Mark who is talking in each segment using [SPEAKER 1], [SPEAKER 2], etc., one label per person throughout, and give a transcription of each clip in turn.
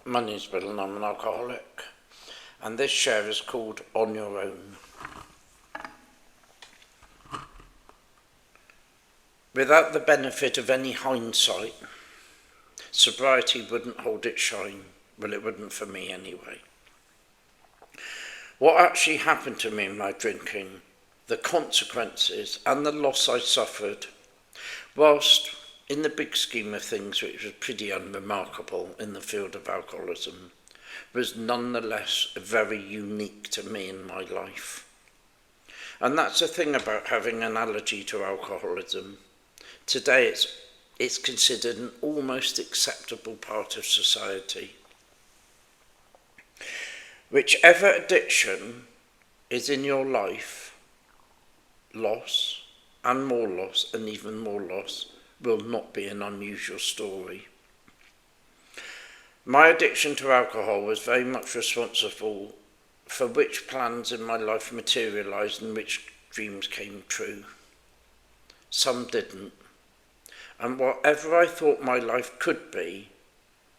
[SPEAKER 1] My name's Bill and I'm an alcoholic, and this share is called On Your Own. Without the benefit of any hindsight, sobriety wouldn't hold its shine. Well, it wouldn't for me anyway. What actually happened to me in my drinking, the consequences and the loss I suffered, whilst in the big scheme of things, which was pretty unremarkable in the field of alcoholism, was nonetheless very unique to me in my life. And that's the thing about having an allergy to alcoholism. Today it's considered an almost acceptable part of society. Whichever addiction is in your life, loss and more loss and even more loss will not be an unusual story. My addiction to alcohol was very much responsible for which plans in my life materialised and which dreams came true. Some didn't. And whatever I thought my life could be,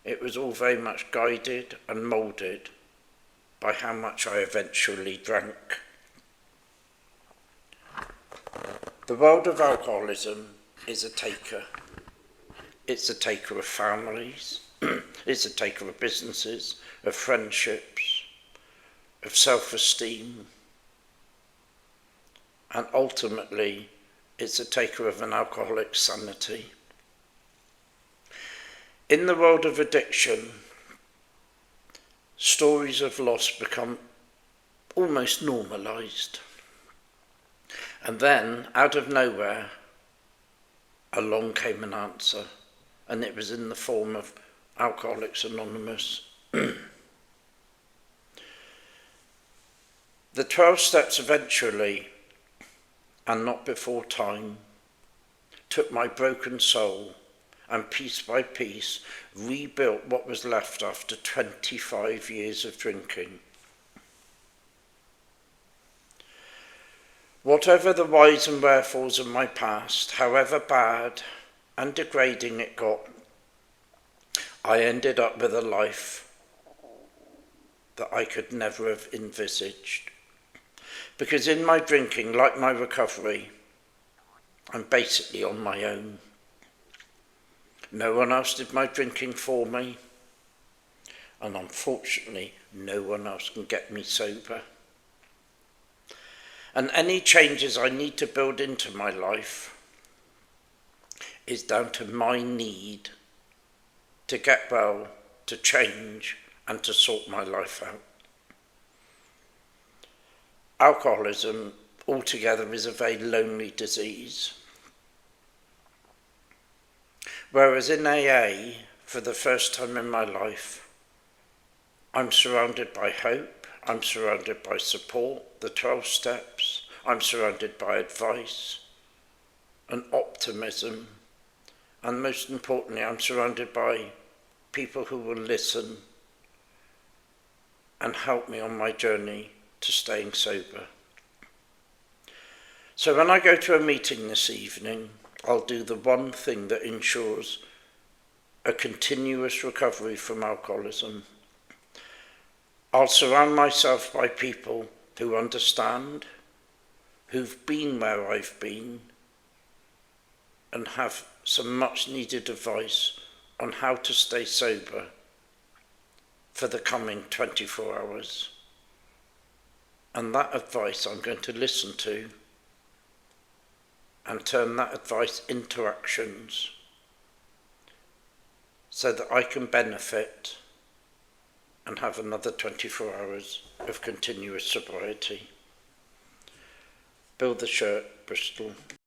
[SPEAKER 1] it was all very much guided and moulded by how much I eventually drank. The world of alcoholism is a taker. It's a taker of families, it's a taker of businesses, of friendships, of self-esteem, and ultimately it's a taker of an alcoholic's sanity. In the world of addiction, stories of loss become almost normalised. And then, out of nowhere, along came an answer, and it was in the form of Alcoholics Anonymous. The 12 steps eventually, and not before time, took my broken soul and piece by piece rebuilt what was left after 25 years of drinking. Whatever the whys and wherefores of my past, however bad and degrading it got, I ended up with a life that I could never have envisaged. Because in my drinking, like my recovery, I'm basically on my own. No one else did my drinking for me, and unfortunately, no one else can get me sober. And any changes I need to build into my life is down to my need to get well, to change, and to sort my life out. Alcoholism altogether is a very lonely disease. Whereas in AA, for the first time in my life, I'm surrounded by hope, I'm surrounded by support, the 12 steps, I'm surrounded by advice and optimism, and most importantly, I'm surrounded by people who will listen and help me on my journey to staying sober. So when I go to a meeting this evening, I'll do the one thing that ensures a continuous recovery from alcoholism. I'll surround myself by people who understand, who've been where I've been, and have some much needed advice on how to stay sober for the coming 24 hours. And that advice I'm going to listen to and turn that advice into actions so that I can benefit and have another 24 hours of continuous sobriety. Bill the Shirt, Bristol.